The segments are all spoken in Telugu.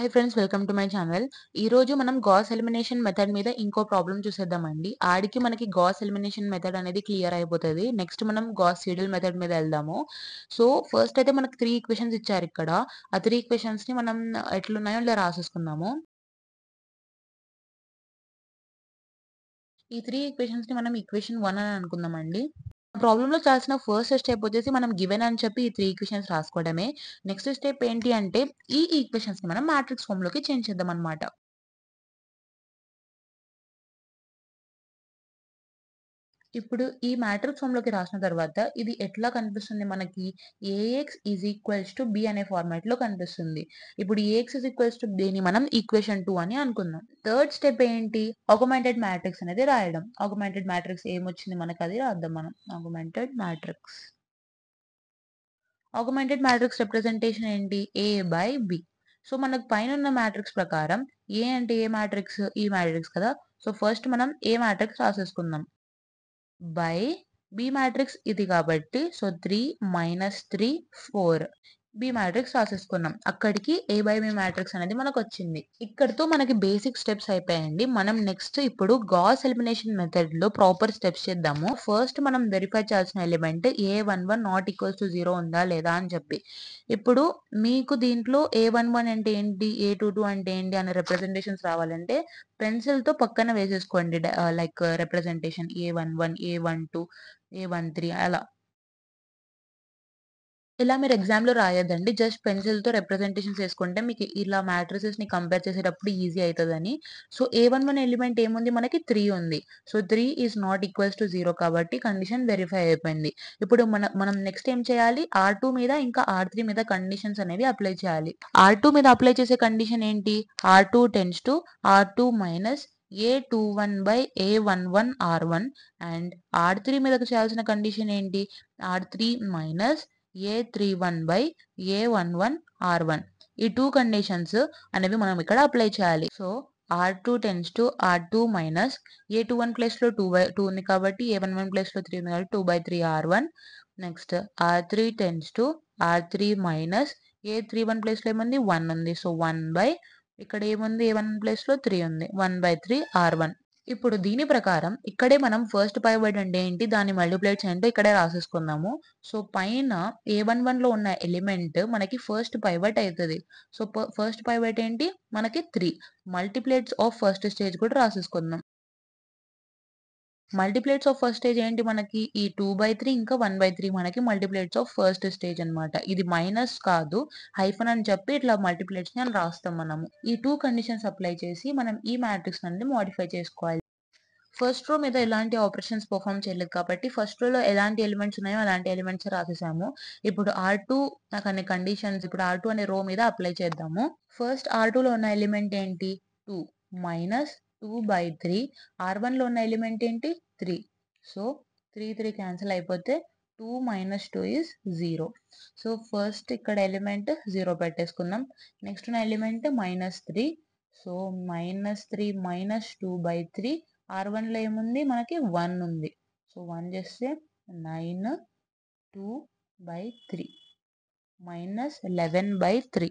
Hi friends, welcome to my channel. ఈరోజు మనం గాస్ ఎలిమినేషన్ మెథడ్ మీద ఇంకో ప్రాబ్లం చూసేద్దామండి. ఆడికి మనకి గాస్ ఎలిమినేషన్ మెథడ్ అనేది క్లియర్ అయిపోతుంది. నెక్స్ట్ మనం గాస్ సీడెల్ మెథడ్ మీద వెళ్దాము. సో ఫస్ట్ అయితే మనకు 3 ఈక్వేషన్స్ ఇచ్చారు ఇక్కడ. ఆ 3 ఈక్వేషన్స్ ని మనం ఎట్లున్నాయో ఇలా రాసేసుకుందాము. ఈ 3 ఈక్వేషన్స్ ని మనం ఈక్వేషన్ 1 అని అనుకుందామండి. ప్రాబ్లమ్ లో చేయాల్సిన ఫస్ట్ స్టెప్ వచ్చేసి మనం గివెన్ అని చెప్పి ఈ 3 ఈక్వేషన్స్ రాసుకోవడమే. నెక్స్ట్ స్టెప్ ఏంటి అంటే ఈ ఈక్వేషన్స్ ని మనం మ్యాట్రిక్స్ ఫామ్ లోకి చేంజ్ చేద్దాం అన్నమాట. ఇప్పుడు ఈ మ్యాట్రిక్స్ ఫామ్‌లోకి రాసిన తర్వాత ఇది ఎట్లా కనిపిస్తుంది మనకి? AX is equals to B అనే ఫార్మాట్‌లో కనిపిస్తుంది. ఇప్పుడు ఏఎక్స్ ఈజ్ ఈక్వల్స్ టు బిని మనం ఈక్వేషన్ 2 అని అనుకుందాం. థర్డ్ స్టెప్ ఏంటి? ఆగ్మెంటెడ్ మ్యాట్రిక్స్ అనేది రాయడం. ఆగ్మెంటెడ్ మ్యాట్రిక్స్ ఏమొచ్చింది మనకు అది రాద్దాం మనం. Augmented matrix. Augmented matrix representation ఏంటి? A by B. సో మనకు పైనున్న మ్యాట్రిక్స్ ప్రకారం ఏ అంటే ఏ మ్యాట్రిక్స్? ఈ మ్యాట్రిక్స్ కదా! సో ఫస్ట్ మనం ఏ మ్యాట్రిక్స్ రాసేసుకుందాం. బై బి మ్యాట్రిక్స్ ఇది కాబట్టి సో 3 - 3 4 బి మ్యాట్రిక్స్ రాసేసుకున్నాం. అక్కడికి ఏ బై బి మ్యాట్రిక్స్ అనేది మనకొచ్చింది. ఇక్కడితో మనకి బేసిక్ స్టెప్స్ అయిపోయాయండి. మనం నెక్స్ట్ ఇప్పుడు గాస్ ఎలిమినేషన్ మెథడ్ లో ప్రాపర్ స్టెప్స్ చేద్దాము. ఫస్ట్ మనం వెరిఫై చేయాల్సిన element A11 not equals to 0 ఉందా లేదా అని చెప్పి. ఇప్పుడు మీకు దీంట్లో A11 అంటే ఏంటి, A22 అంటే ఏంటి అనే రిప్రజెంటేషన్స్ రావాలంటే పెన్సిల్ తో పక్కన వేసేసుకోండి. Like representation A11, A12, A13 అలా. ఇలా మీరు ఎగ్జామ్‌లో రాయొద్దండి. జస్ట్ పెన్సిల్‌తో రిప్రజెంటేషన్స్ ఏసుకుంటే మీకు ఇలా మ్యాట్రిసెస్‌ని కంపేర్ చేసేటప్పుడు ఈజీ అయితదని. సో, A11 ఎలిమెంట్ ఏముంది మనకి 3 ఉంది. So, 3 is not equals to 0 కాబట్టి కండిషన్ వెరిఫై అయిపోయింది. ఇప్పుడు మనం నెక్స్ట్ ఏం చేయాలి? R2 మీద ఇంకా R3 మీద కండిషన్స్ అనేవి అప్లై చేయాలి. R2 మీద అప్లై చేసే కండిషన్ ఏంటి? R2 tends to R2 minus A21 by A11 R1 and R3 మీదకి చేయాల్సిన కండిషన్ ఏంటి? R3 minus A31 by A11 R1. ఈ 2 కండిషన్స్ అనేవి మనం ఇక్కడ అప్లై చేయాలి. So R2 tends to R2 minus A21 ప్లేస్‌లో 2 ఉంది కాబట్టి A11 ప్లేస్‌లో 3 ఉంది కాబట్టి 2/3 R1. Next R3 tends to R3 minus A31 ప్లేస్‌లో ఏముంది? 1 ఉంది. సో 1 ఇక్కడ ఏముంది? A11 ప్లేస్‌లో 3 ఉంది. 1/3 R1. ఇప్పుడు దీని ప్రకారం ఇక్కడే మనం ఫస్ట్ పైవట్ అంటే ఏంటి? దాని మల్టిప్లైట్స్ ఏంటో ఇక్కడే రాసేసుకుందాము. సో పైన A11లో ఉన్న ఎలిమెంట్ మనకి ఫస్ట్ పైవట్ అయితది. సో ఫస్ట్ పైవట్ ఏంటి? మనకి 3. మల్టిప్లైట్స్ ఆఫ్ ఫస్ట్ స్టేజ్ కూడా రాసేసుకుందాం. మల్టిప్లైట్స్ ఆఫ్ ఫస్ట్ స్టేజ్ ఏంటి మనకి? ఈ 2/3 ఇంకా 1/3 మనకి మల్టిప్లైట్స్ ఆఫ్ ఫస్ట్ స్టేజ్ అన్నమాట. ఇది మైనస్ కాదు, హైఫన్ అని చెప్పి ఇట్లా మల్టిప్లైట్స్‌ని అని రాస్తాం మనము. ఈ 2 కండిషన్స్ అప్లై చేసి మనం ఈ మ్యాట్రిక్స్ అనేది మోడిఫై చేసుకోవాలి. ఫస్ట్ రో మీద ఎలాంటి ఆపరేషన్స్ పెర్ఫార్మ్ చేయలేదు కాబట్టి ఫస్ట్ రోలో ఎలాంటి ఎలిమెంట్స్ ఉన్నాయో అలాంటి ఎలిమెంట్స్ రాసేసాము. ఇప్పుడు R2 అనే కండిషన్స్ ఇప్పుడు R2 అనే రో మీద అప్లై చేద్దాము. ఫస్ట్ R2లో ఉన్న ఎలిమెంట్ ఏంటి? 2 మైనస్ 2/3. R1లో ఉన్న ఎలిమెంట్ ఏంటి? 3. సో 3 క్యాన్సిల్ అయిపోతే 2 - 2 ఈజ్ 0. సో ఫస్ట్ ఇక్కడ ఎలిమెంట్ 0 పెట్టేసుకుందాం. నెక్స్ట్ ఉన్న ఎలిమెంట్ -3. సో -3 - 2/3. R1లో ఏముంది? మనకి 1 ఉంది. సో 1 చేస్తే 9 2/3 -11/3.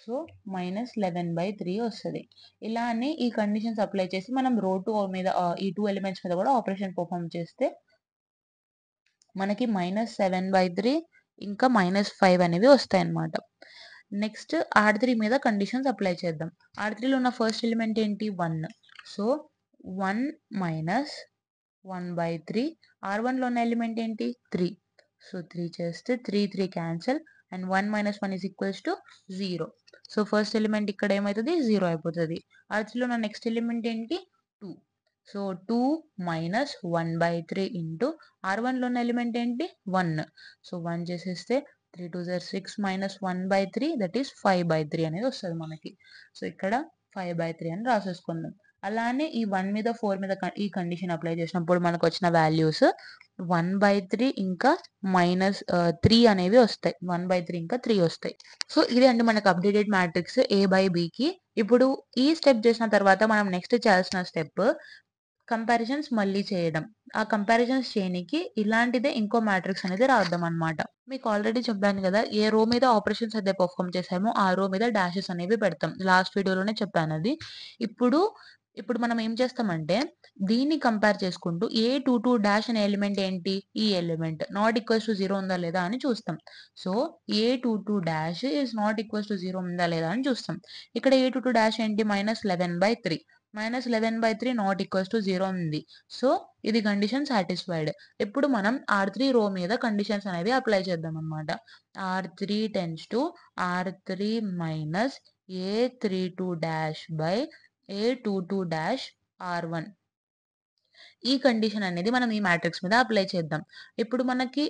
సో -11/3 వస్తది. ఇలానే ఈ కండిషన్స్ అప్లై చేసి మనం రో 2 మీద ఈ 2 ఎలిమెంట్స్ మీద కూడా ఆపరేషన్ పెర్ఫార్మ్ చేస్తే మనకి -7/3 ఇంకా -5 అనేవి వస్తాయన్నమాట. నెక్స్ట్ R3 మీద కండిషన్స్ అప్లై చేద్దాం. R3లో ఉన్న ఫస్ట్ ఎలిమెంట్ ఏంటి? 1. So 1 minus 1/3. R1లో ఉన్న ఎలిమెంట్ ఏంటి? 3. సో 3 చేస్తే 3 cancel and 1 - 1 is equals to 0. So first element ఇక్కడ ఏమైతది? 0 అయిపోతది. R3లో ఉన్న నెక్స్ట్ ఎలిమెంట్ ఏంటి? 2. సో 2 మైనస్ 1/3 ఇంటూ R1లో ఉన్న ఎలిమెంట్ ఏంటి? 1. సో 1 చేసేస్తే 3 2 జర్ 6 మైనస్ 1/3 దట్ ఈస్ 5/3 అనేది వస్తది మనకి. సో ఇక్కడ 5/3 అని రాసేసుకుందాం. అలానే ఈ 1 మీద 4 మీద ఈ కండిషన్ అప్లై చేసినప్పుడు మనకొచ్చిన వాల్యూస్ 1/3 ఇంకా -3 అనేవి వస్తాయి. 1/3 ఇంకా 3 వస్తాయి. సో ఇది అండి మనకు అప్డేటెడ్ మ్యాట్రిక్స్ A బై Bకి. ఇప్పుడు ఈ స్టెప్ చేసిన తర్వాత మనం నెక్స్ట్ చేయాల్సిన స్టెప్ కంపారిజన్స్ మళ్ళీ చేయడం. ఆ కంపారిజన్స్ చేయనీకి ఇలాంటిదే ఇంకో మ్యాట్రిక్స్ అనేది రాద్దామనమాట. మీకు ఆల్రెడీ చెప్పాను గదా! ఏ రో మీద ఆపరేషన్స్ అయితే పెర్ఫార్మ్ చేసామో, ఆ రో మీద డాషెస్ అనేవి పెడతాం. లాస్ట్ వీడియోలోనే చెప్పానది. ఇప్పుడు, ఇప్పుడు మనం ఏం చేస్తామంటే, దీన్ని కంపేర్ చేసుకుంటూ A22 డాష్ అనే ఎలిమెంట్ ఏంటి? ఈ ఎలిమెంట్. నాట్ ఈక్వల్స్ టు 0 ఉందా లేదా అని చూస్తాం. So, A22 dash is not equals to 0 ఉందా లేదా అని చూస్తాం. ఇక్కడ A22 డాష్ ఏంటి? -11/3. -11/3 నాట్ ఈక్వల్స్ టు 0 ఉంది. సో, ఇది కండిషన్ సాటిస్ఫైడ్. ఇప్పుడు మనం R3 రో మీద కండిషన్స్ అనేవి అప్లై చేద్దామనమాట. R3 tends to R3 minus A32 dash by A22 dash R1. ఈ కండిషన్ అనేది మనం ఈ మ్యాట్రిక్స్ మీద అప్లై చేద్దాం. ఇప్పుడు మనకి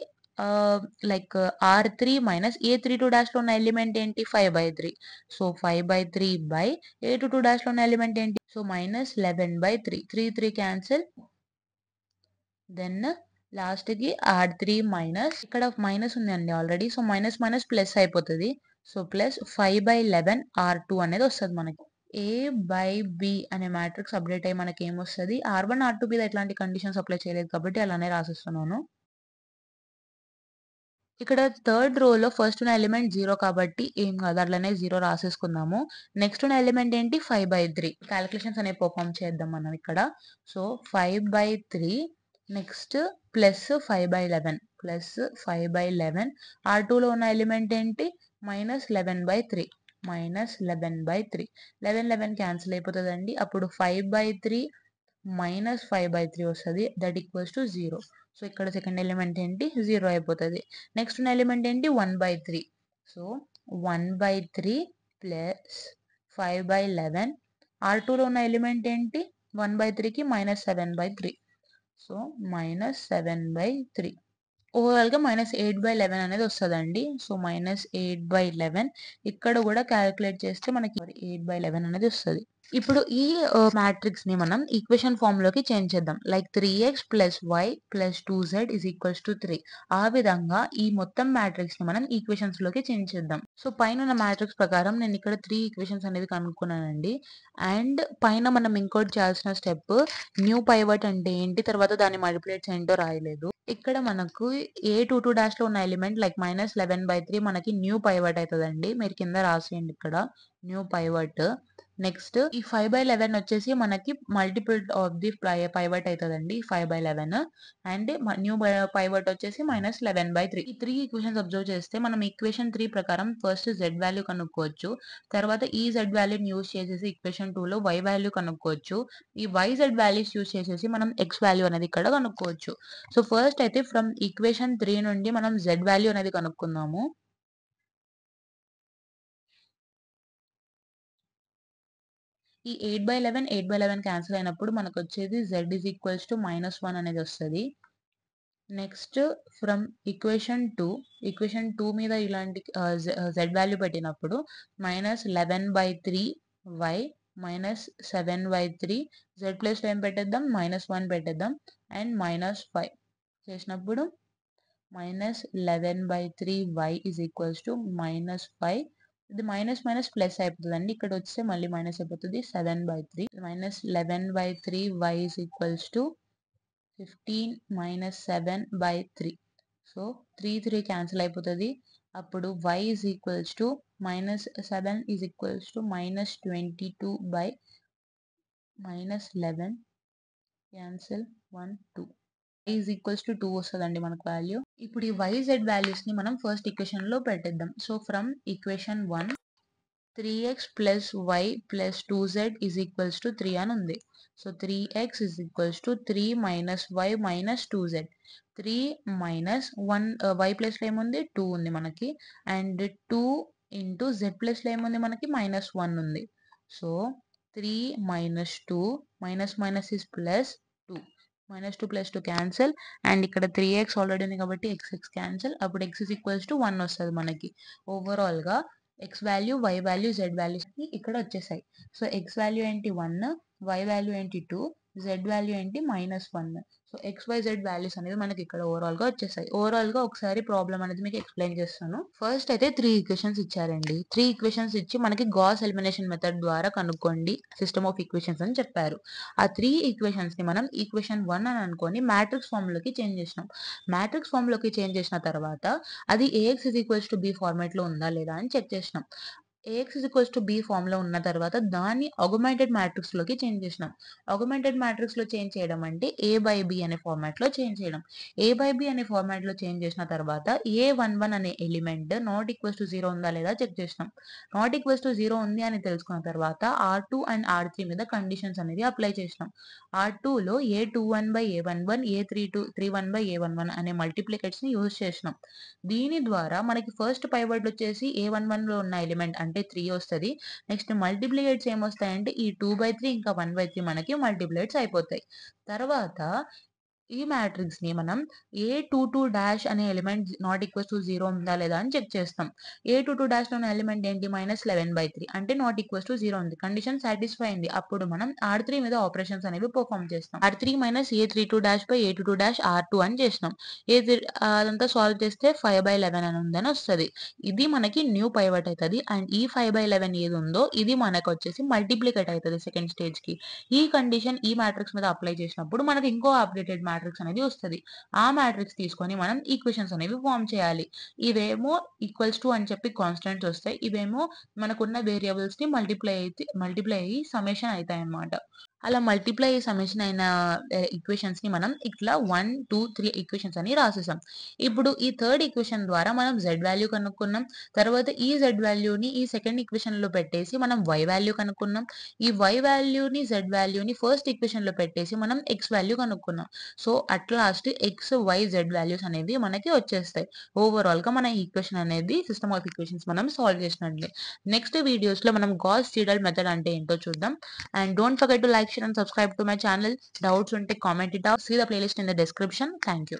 లైక్ R3 మైనస్ A32 డాష్‌లో ఉన్న ఎలిమెంట్ ఏంటి? 5/3. సో, 5/3 బై A22 డాష్‌లో ఉన్న ఎలిమెంట్ ఏంటి? సో, -11/3. 3, 3 క్యాన్సిల్. దెన్ లాస్ట్‌కి R3 మైనస్ ఇక్కడ మైనస్ ఉందండి already. So, minus minus plus అయిపోతది. సో, ప్లస్ 5/11 R2 అనేది వస్తది మనకి. A బై B అనే మ్యాట్రిక్స్ అప్డేట్ అయ్యి మనకేమొస్తది? R1, R2 మీద ఎట్లాంటి కండిషన్స్ అప్లై చేయలేదు కాబట్టి అలానే రాసేస్తున్నాను. ఇక్కడ థర్డ్ రోలో ఫస్ట్ ఉన్న ఎలిమెంట్ 0 కాబట్టి ఏం కాదు. అట్లనే 0 రాసేసుకుందాము. నెక్స్ట్ ఉన్న ఎలిమెంట్ ఏంటి? 5/3. కాలిక్యులేషన్స్ అనేవి పెర్ఫార్మ్ చేద్దాం మనం ఇక్కడ. సో, 5/3 నెక్స్ట్ ప్లస్ 5/11 ప్లస్ 5/11 R2లో ఉన్న ఎలిమెంట్ ఏంటి? -11/3 -11/3 11, 11 క్యాన్సిల్ అయిపోతదండి. అప్పుడు 5/3 -5/3 వస్తది. That equals to 0. సో, ఇక్కడ సెకండ్ ఎలిమెంట్ ఏంటి? 0 అయిపోతది. నెక్స్ట్ ఉన్న ఎలిమెంట్ ఏంటి? 1/3. సో, 1/3 ప్లస్ 5/11 R2లో ఉన్న ఎలిమెంట్ ఏంటి? 1/3కి -7/3. సో, -7/3. ఓవరాల్‌గా -8/11 అనేది వస్తదండి. సో, -8/11 ఇక్కడ గూడా కాలిక్యులేట్ చేస్తే మనకి 8/11 అనేది వస్తది. ఇప్పుడు ఈ మ్యాట్రిక్స్‌ని మనం ఈక్వేషన్ ఫార్మ్‌లోకి చేంజ్ చేద్దాం. Like 3x + y + 2z = 3. ఆ విధంగా ఈ మొత్తం మ్యాట్రిక్స్‌ని మనం ఈక్వేషన్స్‌లోకి చేంజ్ చేద్దాం. సో, పైనున్న మ్యాట్రిక్స్ ప్రకారం నేను ఇక్కడ 3 ఈక్వేషన్స్ అనేది కనుక్కున్నానండి. అండ్ పైన మనం ఇంకోటి చేయాల్సిన స్టెప్ న్యూ పైవట్ అంటే ఏంటి? తర్వాత దాని మల్టిప్లికేట్స్ ఏంటో రాయలేదు. ఇక్కడ మనకు A22 డాష్‌లో ఉన్న ఎలిమెంట్ లైక్ -11/3 మనకి న్యూ పైవట్ అయితదండి. మీరు కింద రాసేయండి ఇక్కడ న్యూ పైవట్. నెక్స్ట్ ఈ 5/11 వచ్చేసి మనకి మల్టిపుల్ ఆఫ్ ది పైవట్ అయితదండి 5/11 అండ్ న్యూ పైవట్ వచ్చేసి -11/3. ఈ 3 ఈక్వేషన్స్ అబ్జర్వ్ చేస్తే మనం ఈక్వేషన్ 3 ప్రకారం ఫస్ట్ Z వాల్యూ కనుక్కోవచ్చు. తర్వాత ఈ Z వాల్యూని యూజ్ చేసేసి ఈక్వేషన్ 2లో Y వాల్యూ కనుక్కోవచ్చు. ఈ YZ వాల్యూస్ యూజ్ చేసేసి మనం X వాల్యూ అనేది ఇక్కడ కనుక్కోవచ్చు. సో, ఫస్ట్ అయితే ఫ్రమ్ ఈక్వేషన్ 3 నుండి మనం Z వాల్యూ అనేది కనుక్కుందాము. ఈ 8/11, 8/11 క్యాన్సిల్ అయినప్పుడు మనకొచ్చేది Z -1 అనేది వస్తది. నెక్స్ట్ ఫ్రమ్ ఈక్వేషన్ 2 మీద ఇలాంటి Z వాల్యూ పెట్టినప్పుడు -11/3 y -7/3 Z ప్లేస్‌లో ఏం పెట్టేద్దాం? -1 పెట్టేద్దాం. అండ్ -5 చేసినప్పుడు -11/3 y -5 ఇది మైనస్ మైనస్ ప్లస్ అయిపోతదండి. ఇక్కడొస్తే మళ్ళీ మైనస్ అయిపోతది. 7/3 -11/3 y 15 - 7/3. సో, 3, 3 క్యాన్సిల్ అయిపోతది. అప్పుడు y -7 -22/-11 క్యాన్సిల్ 1, 2. y 2 వస్తదండి మనకు వాల్యూ. ఇప్పుడు ఈ yz వాల్యూస్‌ని మనం ఫస్ట్ ఈక్వేషన్‌లో పెట్టేద్దాం. So, from equation 1 3x + y + 2z = 3 అని ఉంది. So, 3x 3 - y - 2z. 3 minus 1 y ప్లేస్‌లో ఏముంది? 2 ఉంది మనకి. అండ్ 2 ఇంటూ z ప్లేస్‌లో ఏముంది మనకి? -1 ఉంది. So, 3 - 2 - is +2. -2 + 2 క్యాన్సిల్. అండ్ ఇక్కడ 3x ఆల్రెడీ ఉంది కాబట్టి x క్యాన్సిల్. అప్పుడు x 1 వస్తది మనకి. ఓవరాల్‌గా x value, y value, z values ఇక్కడ వచ్చేసాయి. సో, x వాల్యూ ఏంటి? 1, y వాల్యూ ఏంటి? 2, z వాల్యూ ఏంటి? -1. సో XYZ వాల్యూస్ అనేది మనకి ఇక్కడ ఓవరాల్‌గా వచ్చేసాయి. ఓవరాల్‌గా ఒకసారి ప్రాబ్లమ్ అనేది మీకు ఎక్స్‌ప్లెయిన్ చేస్తాను. ఫస్ట్ అయితే 3 ఈక్వేషన్స్ ఇచ్చారండి. 3 ఈక్వేషన్స్ ఇచ్చి మనకి గాస్ ఎలిమినేషన్ మెథడ్ ద్వారా కనుక్కోండి సిస్టమ్ ఆఫ్ ఈక్వేషన్స్ అని చెప్పారు. ఆ 3 ఈక్వేషన్స్‌ని మనం ఈక్వేషన్ 1 అని అనుకోని మ్యాట్రిక్స్ ఫార్మ్‌లోకి చేంజ్ చేసినాం. మ్యాట్రిక్స్ ఫార్మ్‌లోకి చేంజ్ చేసిన తర్వాత అది AX B ఫార్మాట్‌లో ఉందా లేదా అని చెక్ చేసినాం. AX B ఫార్మ్‌లో ఉన్న తర్వాత దాన్ని ఆగ్మెంటెడ్ మ్యాట్రిక్స్‌లోకి చేంజ్ చేసినాం. ఆగ్మెంటెడ్ మ్యాట్రిక్స్‌లో చేంజ్ చేయడం అంటే A/B అనే ఫార్మాట్‌లో చేంజ్ చేయడం. A/B అనే ఫార్మాట్‌లో చేంజ్ చేసిన తర్వాత A11 అనే ఎలిమెంట్ నాట్ ఈక్వల్స్ టు 0 ఉందా లేదా చెక్ చేసినాం. నాట్ ఈక్వల్స్ టు 0 ఉంది అని తెలుసుకున్న తర్వాత R2 అండ్ R3 మీద కండిషన్స్ అనేది అప్లై చేసినాం. R2లో A21/A11, A31/A11 అనే మల్టిప్లికేట్స్‌ని యూజ్ చేసినాం. దీని ద్వారా మనకి ఫస్ట్ పైవట్ వచ్చేసి A11లో ఉన్న ఎలిమెంట్ అంటే 3 వస్తది. నెక్స్ట్ మల్టిప్లికేట్స్ ఏమొస్తాయంటే ఈ 2/3 ఇంకా 1/3 మనకి మల్టిప్లికేట్స్ అయిపోతాయి. తర్వాత ఈ మ్యాట్రిక్స్‌ని మనం A22 అనే ఎలిమెంట్ నాట్ ఈక్వల్స్ టు 0 ఉందా లేదా అని చెక్ చేస్తాం. A22 ఉన్న ఎలిమెంట్ ఏంటి? -11/3 అంటే నాట్ ఈక్వల్స్ టు 0 ఉంది. కండిషన్ సాటిస్ఫై అయింది. అప్పుడు మనం R3 మీద ఆపరేషన్స్ అనేవి పెర్ఫార్మ్ చేస్తాం. R3 - A32/A22 R2 అని చేసినాం. అదంతా సాల్వ్ చేస్తే 5/11 అని ఉందని వస్తది. ఇది మనకి న్యూ పైవట్ అయితది. అండ్ ఈ 5/11 ఏది ఉందో ఇది మనకొచ్చేసి మల్టిప్లికేట్ అయితది సెకండ్ స్టేజ్‌కి. ఈ కండిషన్ ఈ మ్యాట్రిక్స్ మీద అప్లై చేసినప్పుడు మనకు ఇంకో అప్డేటెడ్ మ్యాట్రిక్స్ అనేది వస్తది. ఆ మ్యాట్రిక్స్ తీసుకొని మనం ఈక్వేషన్స్ అనేవి ఫార్మ్ చేయాలి. ఇవేమో ఈక్వల్స్ టు అని చెప్పి కాన్స్టెంట్స్ వస్తాయి. ఇవేమో మనకున్న వేరియబుల్స్‌ని మల్టిప్లై అయ్యి సమ్మేషన్ అయితాయన్నమాట. అలా మల్టిప్లై సమ్మేషన్ అయిన ఈక్వేషన్స్‌ని మనం ఇట్లా 1, 2, 3 ఈక్వేషన్స్ అని రాసేసాం. ఇప్పుడు ఈ థర్డ్ ఈక్వేషన్ ద్వారా మనం Z వాల్యూ కనుక్కున్నాం. తర్వాత ఈ Z వాల్యూని ఈ సెకండ్ ఈక్వేషన్‌లో పెట్టేసి మనం Y వాల్యూ కనుక్కున్నాం. ఈ Y వాల్యూని, Z వాల్యూని ఫస్ట్ ఈక్వేషన్‌లో పెట్టేసి మనం X వాల్యూ కనుక్కున్నాం. So, at last X, Y, Z values అనేవి మనకి వచ్చేస్తాయి. ఓవరాల్‌గా మన ఈక్వేషన్ అనేది సిస్టమ్ ఆఫ్ ఈక్వేషన్స్ మనం సాల్వ్ చేసినట్లే. నెక్స్ట్ వీడియోస్‌లో మనం గాస్ సీడెల్ మెథడ్ అంటే ఏంటో చూద్దాం. And don't forget to like, share and subscribe to my channel. Doubts unte comment it out. See the playlist in the description. Thank you.